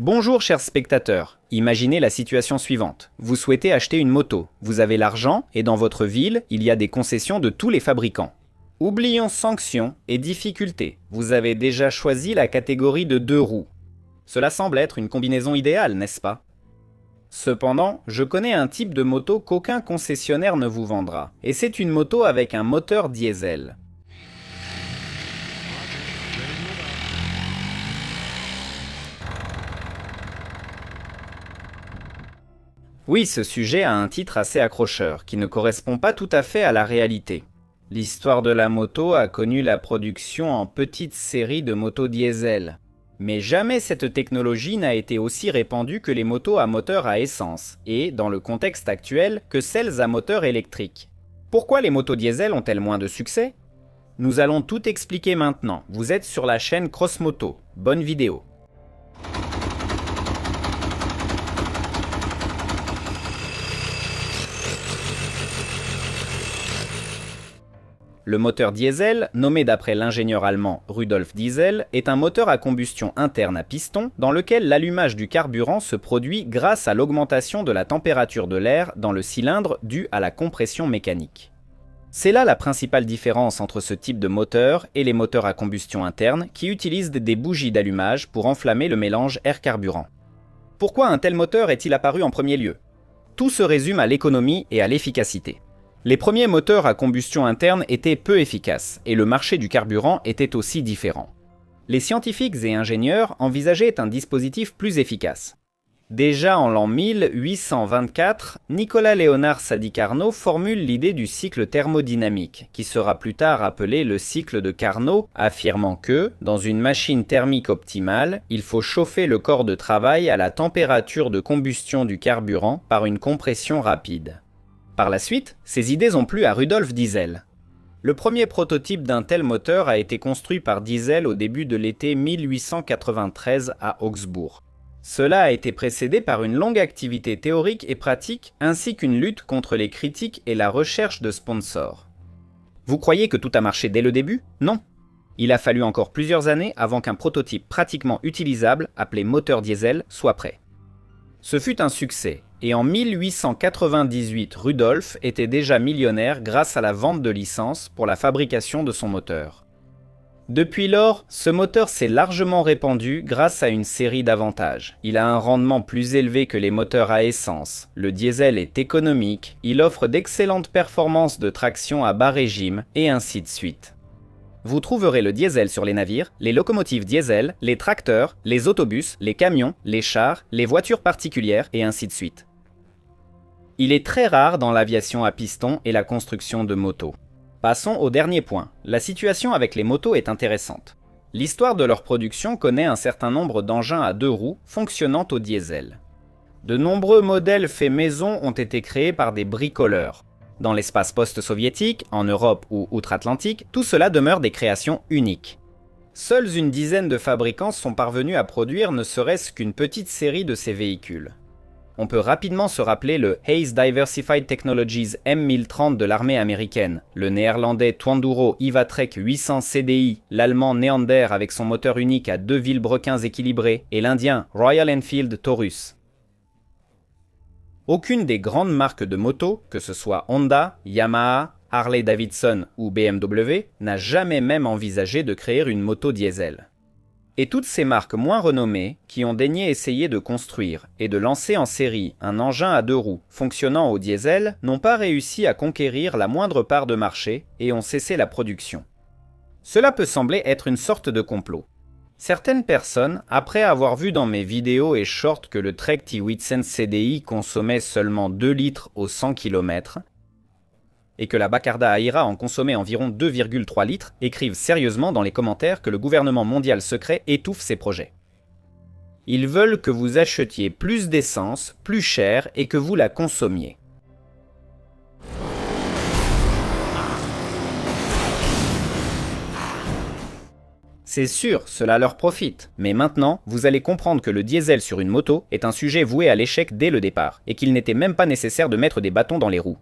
Bonjour chers spectateurs, imaginez la situation suivante. Vous souhaitez acheter une moto, vous avez l'argent et dans votre ville, il y a des concessions de tous les fabricants. Oublions sanctions et difficultés, vous avez déjà choisi la catégorie de 2 roues. Cela semble être une combinaison idéale, n'est-ce pas? Cependant, je connais un type de moto qu'aucun concessionnaire ne vous vendra, et c'est une moto avec un moteur diesel. Oui, ce sujet a un titre assez accrocheur, qui ne correspond pas tout à fait à la réalité. L'histoire de la moto a connu la production en petites séries de motos diesel. Mais jamais cette technologie n'a été aussi répandue que les motos à moteur à essence, et, dans le contexte actuel, que celles à moteur électrique. Pourquoi les motos diesel ont-elles moins de succès? Nous allons tout expliquer maintenant, vous êtes sur la chaîne Crossmoto, bonne vidéo. Le moteur diesel, nommé d'après l'ingénieur allemand Rudolf Diesel, est un moteur à combustion interne à piston dans lequel l'allumage du carburant se produit grâce à l'augmentation de la température de l'air dans le cylindre due à la compression mécanique. C'est là la principale différence entre ce type de moteur et les moteurs à combustion interne qui utilisent des bougies d'allumage pour enflammer le mélange air-carburant. Pourquoi un tel moteur est-il apparu en premier lieu? Tout se résume à l'économie et à l'efficacité. Les premiers moteurs à combustion interne étaient peu efficaces, et le marché du carburant était aussi différent. Les scientifiques et ingénieurs envisageaient un dispositif plus efficace. Déjà en l'an 1824, Nicolas Léonard Sadi Carnot formule l'idée du cycle thermodynamique, qui sera plus tard appelé le cycle de Carnot, affirmant que, dans une machine thermique optimale, il faut chauffer le corps de travail à la température de combustion du carburant par une compression rapide. Par la suite, ces idées ont plu à Rudolf Diesel. Le premier prototype d'un tel moteur a été construit par Diesel au début de l'été 1893 à Augsbourg. Cela a été précédé par une longue activité théorique et pratique, ainsi qu'une lutte contre les critiques et la recherche de sponsors. Vous croyez que tout a marché dès le début? Non. Il a fallu encore plusieurs années avant qu'un prototype pratiquement utilisable, appelé moteur diesel, soit prêt. Ce fut un succès. Et en 1898, Rudolf était déjà millionnaire grâce à la vente de licences pour la fabrication de son moteur. Depuis lors, ce moteur s'est largement répandu grâce à une série d'avantages. Il a un rendement plus élevé que les moteurs à essence, le diesel est économique, il offre d'excellentes performances de traction à bas régime, et ainsi de suite. Vous trouverez le diesel sur les navires, les locomotives diesel, les tracteurs, les autobus, les camions, les chars, les voitures particulières, et ainsi de suite. Il est très rare dans l'aviation à piston et la construction de motos. Passons au dernier point. La situation avec les motos est intéressante. L'histoire de leur production connaît un certain nombre d'engins à 2 roues fonctionnant au diesel. De nombreux modèles faits maison ont été créés par des bricoleurs. Dans l'espace post-soviétique, en Europe ou outre-Atlantique, tout cela demeure des créations uniques. Seules une dizaine de fabricants sont parvenus à produire ne serait-ce qu'une petite série de ces véhicules. On peut rapidement se rappeler le Hayes Diversified Technologies M1030 de l'armée américaine, le néerlandais Twanduro Ivatrek 800 CDI, l'allemand Neander avec son moteur unique à 2 vilebrequins équilibrés et l'indien Royal Enfield Taurus. Aucune des grandes marques de motos, que ce soit Honda, Yamaha, Harley-Davidson ou BMW, n'a jamais même envisagé de créer une moto diesel. Et toutes ces marques moins renommées, qui ont daigné essayer de construire et de lancer en série un engin à 2 roues fonctionnant au diesel, n'ont pas réussi à conquérir la moindre part de marché et ont cessé la production. Cela peut sembler être une sorte de complot. Certaines personnes, après avoir vu dans mes vidéos et shorts que le Trek T800 CDI consommait seulement 2 litres au 100 km, et que la Bacarda Aira en consommait environ 2,3 litres, écrivent sérieusement dans les commentaires que le gouvernement mondial secret étouffe ces projets. Ils veulent que vous achetiez plus d'essence, plus cher, et que vous la consommiez. C'est sûr, cela leur profite, mais maintenant, vous allez comprendre que le diesel sur une moto est un sujet voué à l'échec dès le départ, et qu'il n'était même pas nécessaire de mettre des bâtons dans les roues.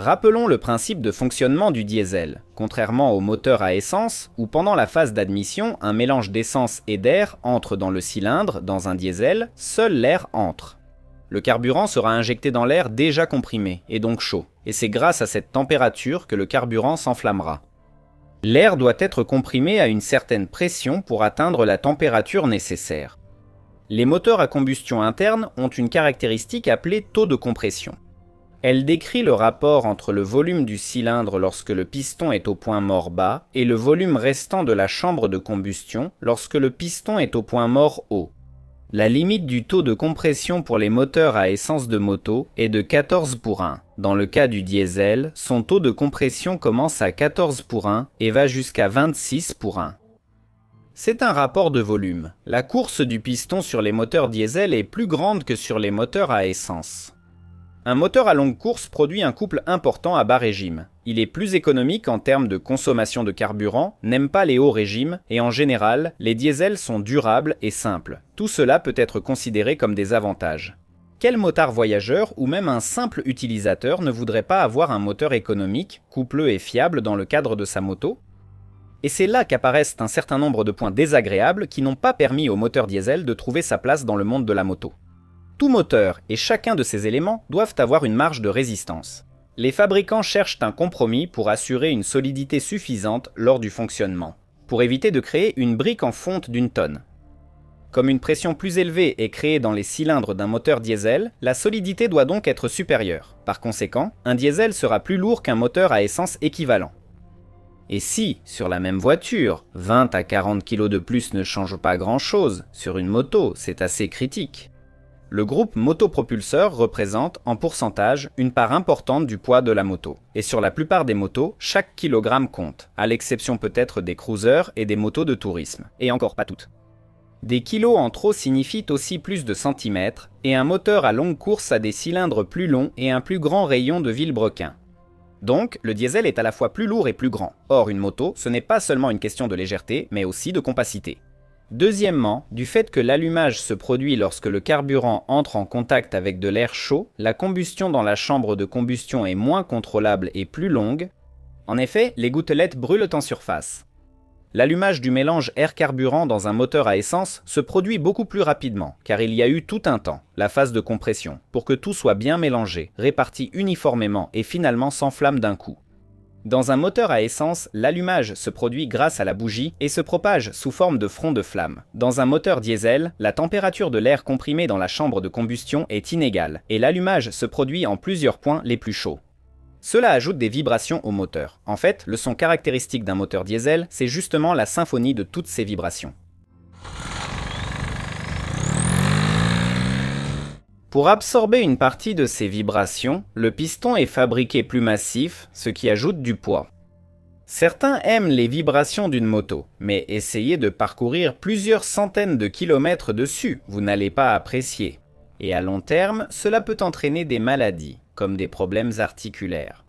Rappelons le principe de fonctionnement du diesel. Contrairement au moteur à essence, où pendant la phase d'admission, un mélange d'essence et d'air entre dans le cylindre, dans un diesel, seul l'air entre. Le carburant sera injecté dans l'air déjà comprimé, et donc chaud, et c'est grâce à cette température que le carburant s'enflammera. L'air doit être comprimé à une certaine pression pour atteindre la température nécessaire. Les moteurs à combustion interne ont une caractéristique appelée taux de compression. Elle décrit le rapport entre le volume du cylindre lorsque le piston est au point mort bas et le volume restant de la chambre de combustion lorsque le piston est au point mort haut. La limite du taux de compression pour les moteurs à essence de moto est de 14:1. Dans le cas du diesel, son taux de compression commence à 14:1 et va jusqu'à 26:1. C'est un rapport de volume. La course du piston sur les moteurs diesel est plus grande que sur les moteurs à essence. Un moteur à longue course produit un couple important à bas régime. Il est plus économique en termes de consommation de carburant, n'aime pas les hauts régimes, et en général, les diesels sont durables et simples. Tout cela peut être considéré comme des avantages. Quel motard voyageur ou même un simple utilisateur ne voudrait pas avoir un moteur économique, coupleux et fiable dans le cadre de sa moto ? Et c'est là qu'apparaissent un certain nombre de points désagréables qui n'ont pas permis au moteur diesel de trouver sa place dans le monde de la moto. Tout moteur et chacun de ces éléments doivent avoir une marge de résistance. Les fabricants cherchent un compromis pour assurer une solidité suffisante lors du fonctionnement, pour éviter de créer une brique en fonte d'une tonne. Comme une pression plus élevée est créée dans les cylindres d'un moteur diesel, la solidité doit donc être supérieure. Par conséquent, un diesel sera plus lourd qu'un moteur à essence équivalent. Et si, sur la même voiture, 20 à 40 kg de plus ne change pas grand-chose, sur une moto, c'est assez critique. Le groupe motopropulseur représente, en pourcentage, une part importante du poids de la moto. Et sur la plupart des motos, chaque kilogramme compte, à l'exception peut-être des cruisers et des motos de tourisme. Et encore pas toutes. Des kilos en trop signifient aussi plus de centimètres, et un moteur à longue course a des cylindres plus longs et un plus grand rayon de vilebrequin. Donc, le diesel est à la fois plus lourd et plus grand. Or, une moto, ce n'est pas seulement une question de légèreté, mais aussi de compacité. Deuxièmement, du fait que l'allumage se produit lorsque le carburant entre en contact avec de l'air chaud, la combustion dans la chambre de combustion est moins contrôlable et plus longue. En effet, les gouttelettes brûlent en surface. L'allumage du mélange air-carburant dans un moteur à essence se produit beaucoup plus rapidement, car il y a eu tout un temps, la phase de compression, pour que tout soit bien mélangé, réparti uniformément et finalement s'enflamme d'un coup. Dans un moteur à essence, l'allumage se produit grâce à la bougie et se propage sous forme de front de flamme. Dans un moteur diesel, la température de l'air comprimé dans la chambre de combustion est inégale et l'allumage se produit en plusieurs points les plus chauds. Cela ajoute des vibrations au moteur. En fait, le son caractéristique d'un moteur diesel, c'est justement la symphonie de toutes ces vibrations. Pour absorber une partie de ces vibrations, le piston est fabriqué plus massif, ce qui ajoute du poids. Certains aiment les vibrations d'une moto, mais essayez de parcourir plusieurs centaines de kilomètres dessus, vous n'allez pas apprécier. Et à long terme, cela peut entraîner des maladies, comme des problèmes articulaires.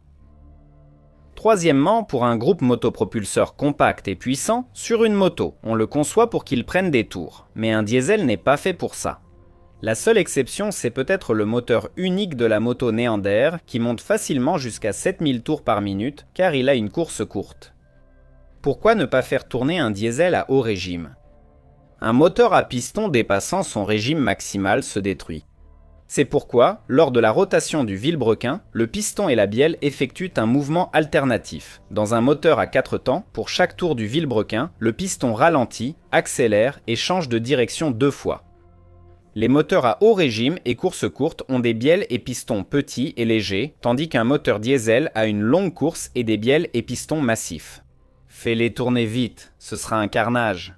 Troisièmement, pour un groupe motopropulseur compact et puissant, sur une moto, on le conçoit pour qu'il prenne des tours, mais un diesel n'est pas fait pour ça. La seule exception, c'est peut-être le moteur unique de la moto Neander, qui monte facilement jusqu'à 7000 tours par minute, car il a une course courte. Pourquoi ne pas faire tourner un diesel à haut régime ? Un moteur à piston dépassant son régime maximal se détruit. C'est pourquoi, lors de la rotation du vilebrequin, le piston et la bielle effectuent un mouvement alternatif. Dans un moteur à 4 temps, pour chaque tour du vilebrequin, le piston ralentit, accélère et change de direction 2 fois. Les moteurs à haut régime et course courte ont des bielles et pistons petits et légers, tandis qu'un moteur diesel a une longue course et des bielles et pistons massifs. Fais-les tourner vite, ce sera un carnage.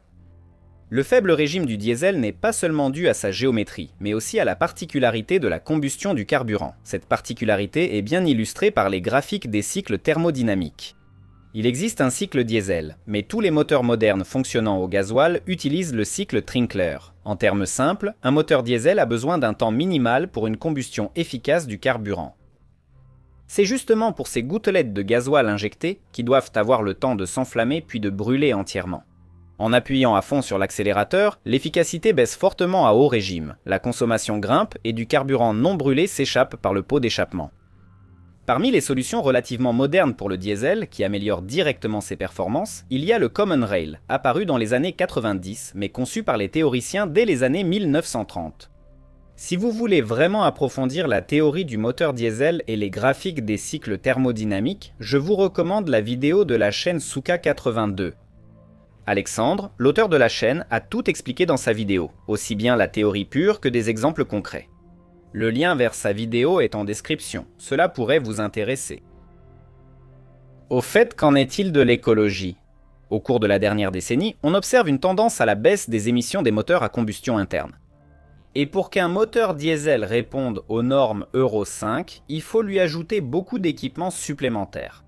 Le faible régime du diesel n'est pas seulement dû à sa géométrie, mais aussi à la particularité de la combustion du carburant. Cette particularité est bien illustrée par les graphiques des cycles thermodynamiques. Il existe un cycle diesel, mais tous les moteurs modernes fonctionnant au gasoil utilisent le cycle Trinkler. En termes simples, un moteur diesel a besoin d'un temps minimal pour une combustion efficace du carburant. C'est justement pour ces gouttelettes de gasoil injectées qui doivent avoir le temps de s'enflammer puis de brûler entièrement. En appuyant à fond sur l'accélérateur, l'efficacité baisse fortement à haut régime, la consommation grimpe et du carburant non brûlé s'échappe par le pot d'échappement. Parmi les solutions relativement modernes pour le diesel, qui améliorent directement ses performances, il y a le Common Rail, apparu dans les années 90, mais conçu par les théoriciens dès les années 1930. Si vous voulez vraiment approfondir la théorie du moteur diesel et les graphiques des cycles thermodynamiques, je vous recommande la vidéo de la chaîne Souka 82. Alexandre, l'auteur de la chaîne, a tout expliqué dans sa vidéo, aussi bien la théorie pure que des exemples concrets. Le lien vers sa vidéo est en description, cela pourrait vous intéresser. Au fait, qu'en est-il de l'écologie? Au cours de la dernière décennie, on observe une tendance à la baisse des émissions des moteurs à combustion interne. Et pour qu'un moteur diesel réponde aux normes Euro 5, il faut lui ajouter beaucoup d'équipements supplémentaires.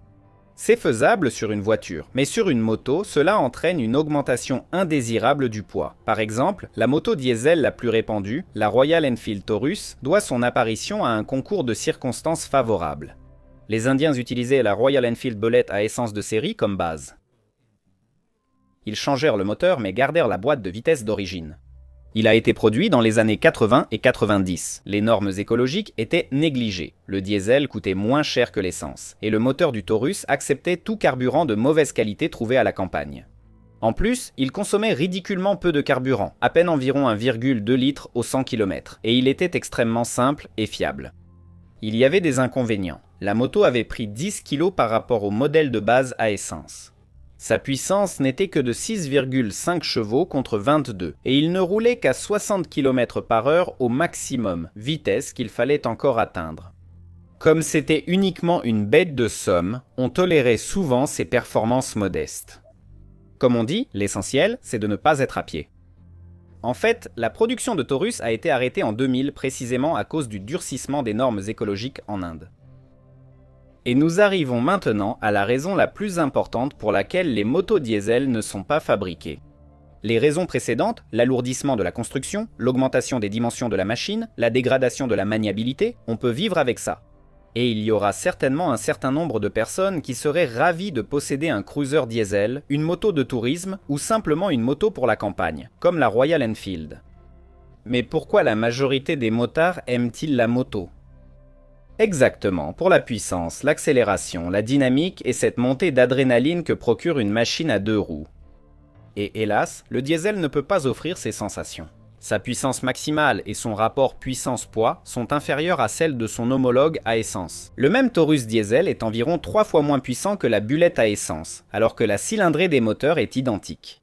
C'est faisable sur une voiture, mais sur une moto, cela entraîne une augmentation indésirable du poids. Par exemple, la moto diesel la plus répandue, la Royal Enfield Taurus, doit son apparition à un concours de circonstances favorables. Les Indiens utilisaient la Royal Enfield Bullet à essence de série comme base. Ils changèrent le moteur mais gardèrent la boîte de vitesse d'origine. Il a été produit dans les années 80 et 90. Les normes écologiques étaient négligées. Le diesel coûtait moins cher que l'essence. Et le moteur du Taurus acceptait tout carburant de mauvaise qualité trouvé à la campagne. En plus, il consommait ridiculement peu de carburant, à peine environ 1,2 litre au 100 km. Et il était extrêmement simple et fiable. Il y avait des inconvénients. La moto avait pris 10 kg par rapport au modèle de base à essence. Sa puissance n'était que de 6,5 chevaux contre 22, et il ne roulait qu'à 60 km/h au maximum, vitesse qu'il fallait encore atteindre. Comme c'était uniquement une bête de somme, on tolérait souvent ses performances modestes. Comme on dit, l'essentiel, c'est de ne pas être à pied. En fait, la production de Taurus a été arrêtée en 2000 précisément à cause du durcissement des normes écologiques en Inde. Et nous arrivons maintenant à la raison la plus importante pour laquelle les motos diesel ne sont pas fabriquées. Les raisons précédentes, l'alourdissement de la construction, l'augmentation des dimensions de la machine, la dégradation de la maniabilité, on peut vivre avec ça. Et il y aura certainement un certain nombre de personnes qui seraient ravies de posséder un cruiser diesel, une moto de tourisme ou simplement une moto pour la campagne, comme la Royal Enfield. Mais pourquoi la majorité des motards aiment-ils la moto ? Exactement, pour la puissance, l'accélération, la dynamique et cette montée d'adrénaline que procure une machine à 2 roues. Et hélas, le diesel ne peut pas offrir ces sensations. Sa puissance maximale et son rapport puissance-poids sont inférieurs à celles de son homologue à essence. Le même Taurus diesel est environ 3 fois moins puissant que la Bullet à essence, alors que la cylindrée des moteurs est identique.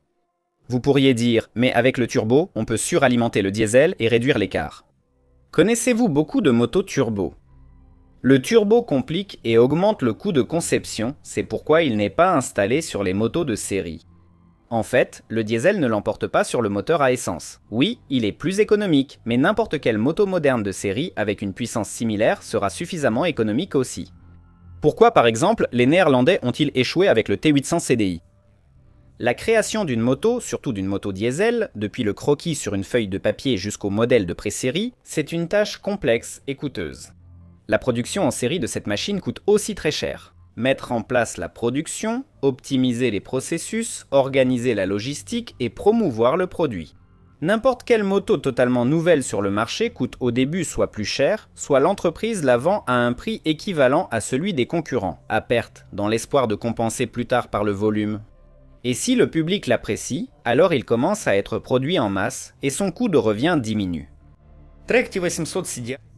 Vous pourriez dire, mais avec le turbo, on peut suralimenter le diesel et réduire l'écart. Connaissez-vous beaucoup de motos turbo ? Le turbo complique et augmente le coût de conception, c'est pourquoi il n'est pas installé sur les motos de série. En fait, le diesel ne l'emporte pas sur le moteur à essence. Oui, il est plus économique, mais n'importe quelle moto moderne de série avec une puissance similaire sera suffisamment économique aussi. Pourquoi par exemple les Néerlandais ont-ils échoué avec le T800 CDI ? La création d'une moto, surtout d'une moto diesel, depuis le croquis sur une feuille de papier jusqu'au modèle de pré-série, c'est une tâche complexe et coûteuse. La production en série de cette machine coûte aussi très cher. Mettre en place la production, optimiser les processus, organiser la logistique et promouvoir le produit. N'importe quelle moto totalement nouvelle sur le marché coûte au début soit plus cher, soit l'entreprise la vend à un prix équivalent à celui des concurrents, à perte, dans l'espoir de compenser plus tard par le volume. Et si le public l'apprécie, alors il commence à être produit en masse et son coût de revient diminue.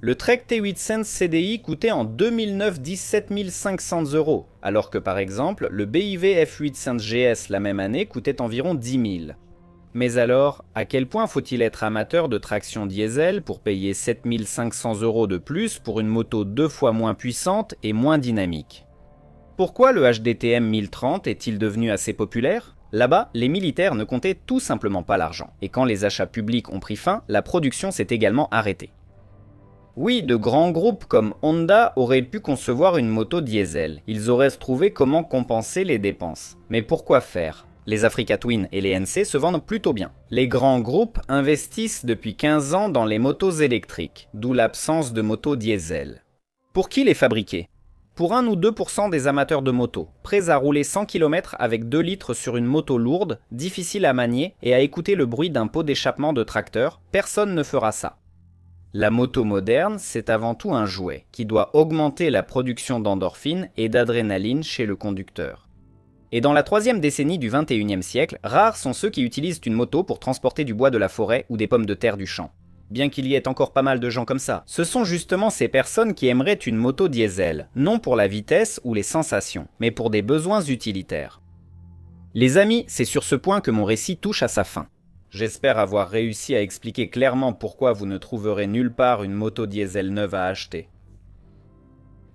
Le Trek T800 CDI coûtait en 2009 17 500 €, alors que par exemple, le BIV F800 GS la même année coûtait environ 10 000. Mais alors, à quel point faut-il être amateur de traction diesel pour payer 7 500 € de plus pour une moto 2 fois moins puissante et moins dynamique ? Pourquoi le HDTM 1030 est-il devenu assez populaire ? Là-bas, les militaires ne comptaient tout simplement pas l'argent. Et quand les achats publics ont pris fin, la production s'est également arrêtée. Oui, de grands groupes comme Honda auraient pu concevoir une moto diesel. Ils auraient trouvé comment compenser les dépenses. Mais pourquoi faire ? Les Africa Twin et les NC se vendent plutôt bien. Les grands groupes investissent depuis 15 ans dans les motos électriques, d'où l'absence de motos diesel. Pour qui les fabriquer ? Pour 1 ou 2% des amateurs de moto, prêts à rouler 100 km avec 2 litres sur une moto lourde, difficile à manier et à écouter le bruit d'un pot d'échappement de tracteur, personne ne fera ça. La moto moderne, c'est avant tout un jouet qui doit augmenter la production d'endorphines et d'adrénaline chez le conducteur. Et dans la troisième décennie du XXIe siècle, rares sont ceux qui utilisent une moto pour transporter du bois de la forêt ou des pommes de terre du champ. Bien qu'il y ait encore pas mal de gens comme ça, ce sont justement ces personnes qui aimeraient une moto diesel, non pour la vitesse ou les sensations, mais pour des besoins utilitaires. Les amis, c'est sur ce point que mon récit touche à sa fin. J'espère avoir réussi à expliquer clairement pourquoi vous ne trouverez nulle part une moto diesel neuve à acheter.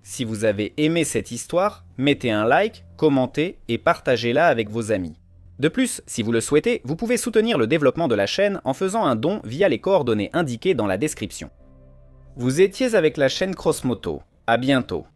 Si vous avez aimé cette histoire, mettez un like, commentez et partagez-la avec vos amis. De plus, si vous le souhaitez, vous pouvez soutenir le développement de la chaîne en faisant un don via les coordonnées indiquées dans la description. Vous étiez avec la chaîne Crossmoto. À bientôt.